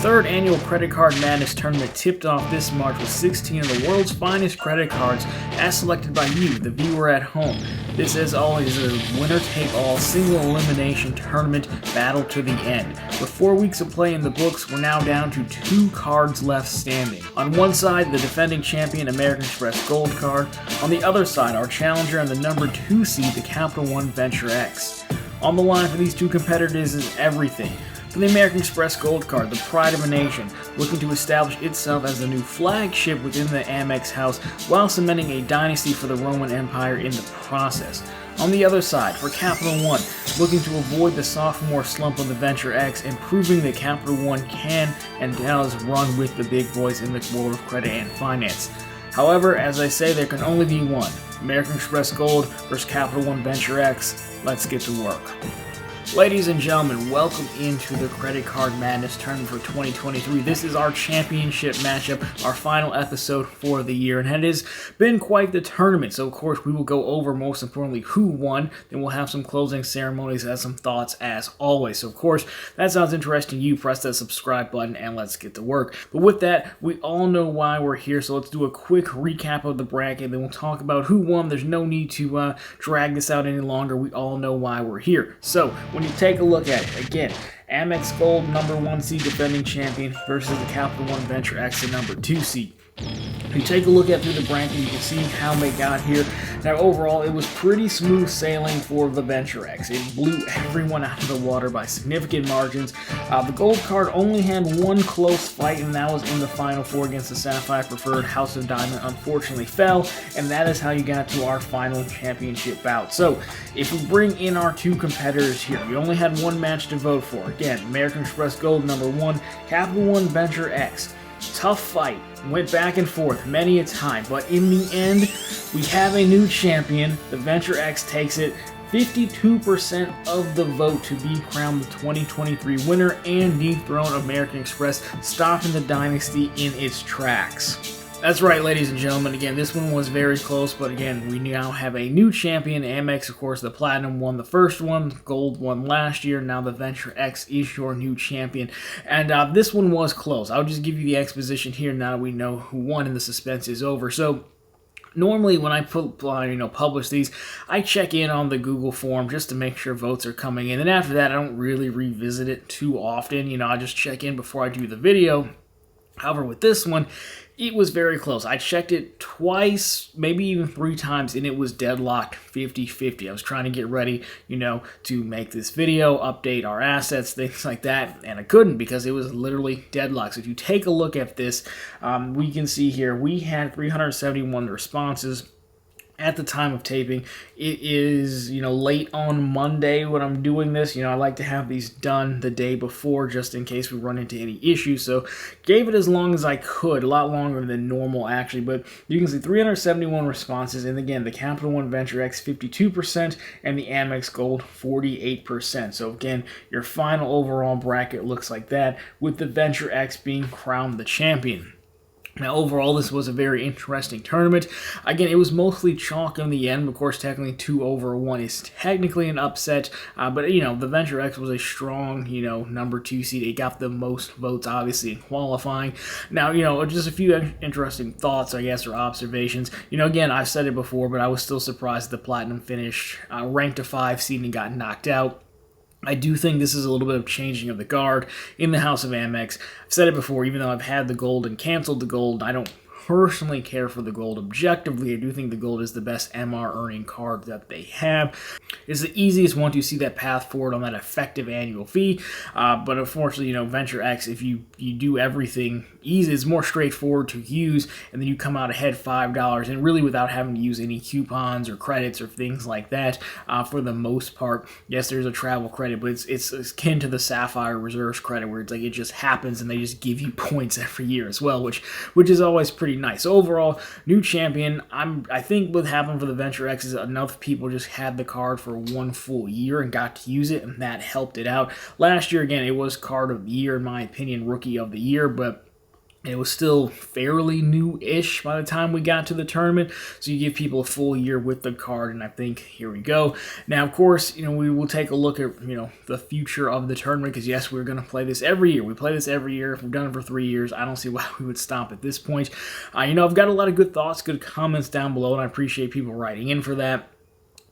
third annual Credit Card Madness tournament tipped off this March with 16 of the world's finest credit cards as selected by you, the viewer at home. This, as always, is a winner-take-all single elimination tournament battle to the end. With 4 weeks of play in the books, we're now down to 2 cards left standing. On one side, the defending champion American Express Gold card. On the other side, our challenger and the number 2 seed, the Capital One Venture X. On the line for these two competitors is everything. For the American Express Gold card, the pride of a nation, looking to establish itself as the new flagship within the Amex house while cementing a dynasty for the Roman Empire in the process. On the other side, for Capital One, looking to avoid the sophomore slump of the Venture X and proving that Capital One can and does run with the big boys in the world of credit and finance. However, as I say, there can only be one. American Express Gold versus Capital One Venture X. Let's get to work. Ladies and gentlemen, welcome into the Credit Card Madness tournament for 2023. This is our championship matchup, our final episode for the year, and it has been quite the tournament. So, of course, we will go over, most importantly, who won, then we'll have some closing ceremonies and some thoughts as always. So, of course, that sounds interesting to you, press that subscribe button, and let's get to work. But with that, we all know why we're here, so let's do a quick recap of the bracket, then we'll talk about who won. There's no need to drag this out any longer. We all know why we're here. So, when you take a look at it, again, Amex Gold, number 1 seed defending champion versus the Capital One Venture X, the number 2 seed. If you take a look at through the bracket, you can see how they got here. Now, overall, it was pretty smooth sailing for the Venture X. It blew everyone out of the water by significant margins. The Gold card only had one close fight, and that was in the Final Four against the Sapphire Preferred. House of Diamond unfortunately fell, and that is how you got to our final championship bout. So, if we bring in our two competitors here, we only had one match to vote for. Again, American Express Gold, number 1, Capital One Venture X. Tough fight, went back and forth many a time, but in the end, we have a new champion. The Venture X takes it, 52% of the vote to be crowned the 2023 winner and dethrone American Express, stopping the dynasty in its tracks. That's right, ladies and gentlemen. Again, this one was very close, but again, we now have a new champion. Amex, of course, the Platinum won the first one, Gold won last year. Now the Venture X is your new champion, and this one was close. I'll just give you the exposition here now that we know who won and the suspense is over. So, normally, when I publish these, I check in on the Google form just to make sure votes are coming in, and after that, I don't really revisit it too often. I just check in before I do the video. However, with this one, it was very close. I checked it twice, maybe even 3 times, and it was deadlocked 50-50. I was trying to get ready, to make this video, update our assets, things like that, and I couldn't because it was literally deadlocked. So if you take a look at this, we can see here we had 371 responses. At the time of taping. It is, late on Monday when I'm doing this. I like to have these done the day before just in case we run into any issues. So, gave it as long as I could, a lot longer than normal actually. But you can see 371 responses, and again, the Capital One Venture X 52% and the Amex Gold 48%. So again, your final overall bracket looks like that, with the Venture X being crowned the champion. Now, overall, this was a very interesting tournament. Again, it was mostly chalk in the end. Of course, technically 2-1 is technically an upset. But, the Venture X was a strong, number 2 seed. It got the most votes, obviously, in qualifying. Now, just a few interesting thoughts, I guess, or observations. Again, I've said it before, but I was still surprised the Platinum finished ranked a 5 seed and got knocked out. I do think this is a little bit of changing of the guard in the House of Amex. I've said it before, even though I've had the Gold and canceled the Gold, I don't personally care for the Gold. Objectively, I do think the Gold is the best MR earning card that they have. It's the easiest one to see that path forward on that effective annual fee. But unfortunately, Venture X, if you do everything easy, it's more straightforward to use, and then you come out ahead $5, and really without having to use any coupons or credits or things like that for the most part. Yes, there's a travel credit, but it's akin to the Sapphire Reserves credit, where it's like it just happens and they just give you points every year as well, which is always pretty nice. So overall, new champion. I think what happened for the Venture X is enough people just had the card for 1 full year and got to use it, and that helped it out. Last year, again, it was card of the year, in my opinion, rookie of the year, but It was still fairly new-ish by the time we got to the tournament, so you give people a full year with the card, and I think here we go. Now, of course, we will take a look at, the future of the tournament, because yes, we're going to play this every year. We play this every year. If we've done it for 3 years, I don't see why we would stop at this point. I've got a lot of good thoughts, good comments down below, and I appreciate people writing in for that.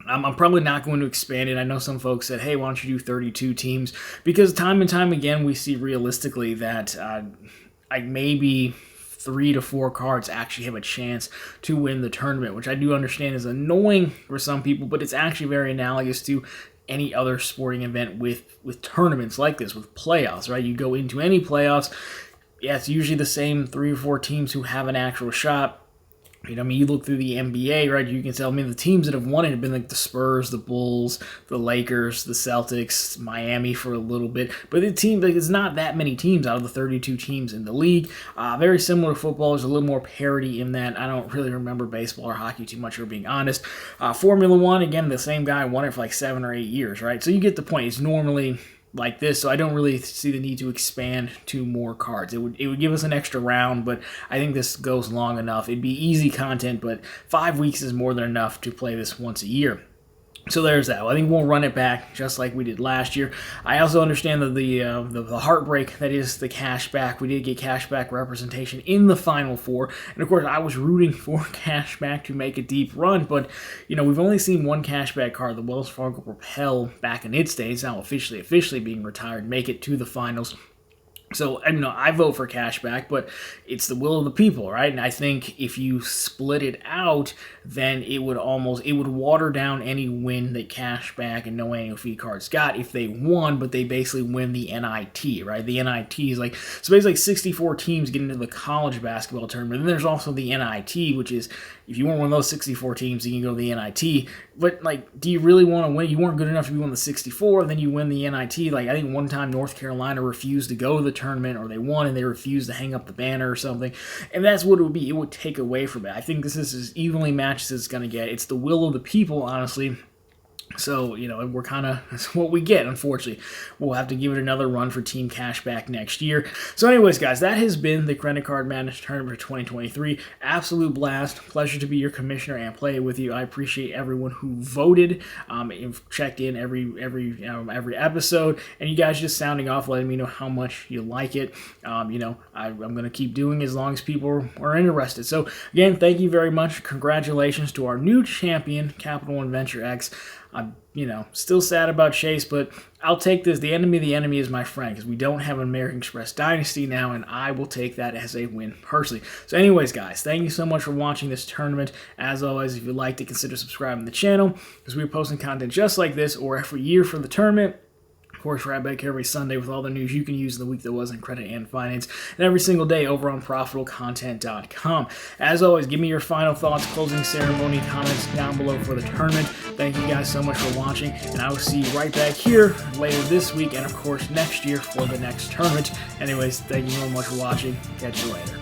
I'm probably not going to expand it. I know some folks said, hey, why don't you do 32 teams? Because time and time again, we see realistically that maybe 3 to 4 cards actually have a chance to win the tournament, which I do understand is annoying for some people, but it's actually very analogous to any other sporting event with tournaments like this, with playoffs, right? You go into any playoffs, yeah, it's usually the same 3 or 4 teams who have an actual shot. You look through the NBA, right? You can tell, the teams that have won it have been like the Spurs, the Bulls, the Lakers, the Celtics, Miami for a little bit. But the team, there's not that many teams out of the 32 teams in the league. Very similar to football. There's a little more parity in that. I don't really remember baseball or hockey too much, for being honest. Formula One, again, the same guy won it for like 7 or 8 years, right? So you get the point. It's normally like this, so I don't really see the need to expand to more cards. It would give us an extra round, but I think this goes long enough. It'd be easy content, but 5 weeks is more than enough to play this once a year. So there's that. I think we'll run it back just like we did last year. I also understand that the heartbreak that is the cashback. We did get cashback representation in the Final Four, and of course I was rooting for cashback to make a deep run. But we've only seen one cashback card, the Wells Fargo Propel, back in its day. It's now officially being retired, make it to the finals. So, I vote for cashback, but it's the will of the people, right? And I think if you split it out, then it would water down any win that cashback and no annual fee cards got if they won, but they basically win the NIT, right? The NIT is so basically 64 teams get into the college basketball tournament. And then there's also the NIT, which is, if you weren't one of those 64 teams, you can go to the NIT. But, do you really want to win? You weren't good enough to be one of the 64, then you win the NIT. I think one time North Carolina refused to go to the tournament, or they won and they refused to hang up the banner or something. And that's what it would be. It would take away from it. I think this is as evenly matched as it's going to get. It's the will of the people, honestly. So, we're that's what we get, unfortunately. We'll have to give it another run for Team Cashback next year. So anyways, guys, that has been the Credit Card Madness Tournament for 2023. Absolute blast. Pleasure to be your commissioner and play it with you. I appreciate everyone who voted, and checked in every episode, and you guys just sounding off, letting me know how much you like it. I'm going to keep doing it as long as people are interested. So, again, thank you very much. Congratulations to our new champion, Capital One Venture X. I'm, still sad about Chase, but I'll take this. The enemy is my friend, because we don't have an American Express Dynasty now, and I will take that as a win personally. So anyways, guys, thank you so much for watching this tournament. As always, if you'd like to consider subscribing to the channel, because we're posting content just like this, or every year for the tournament. Of course, right back every Sunday with all the news you can use in the week that was in credit and finance, and every single day over on ProfitableContent.com. As always, give me your final thoughts, closing ceremony comments down below for the tournament. Thank you guys so much for watching, and I will see you right back here later this week, and of course next year for the next tournament. Anyways, thank you very much for watching. Catch you later.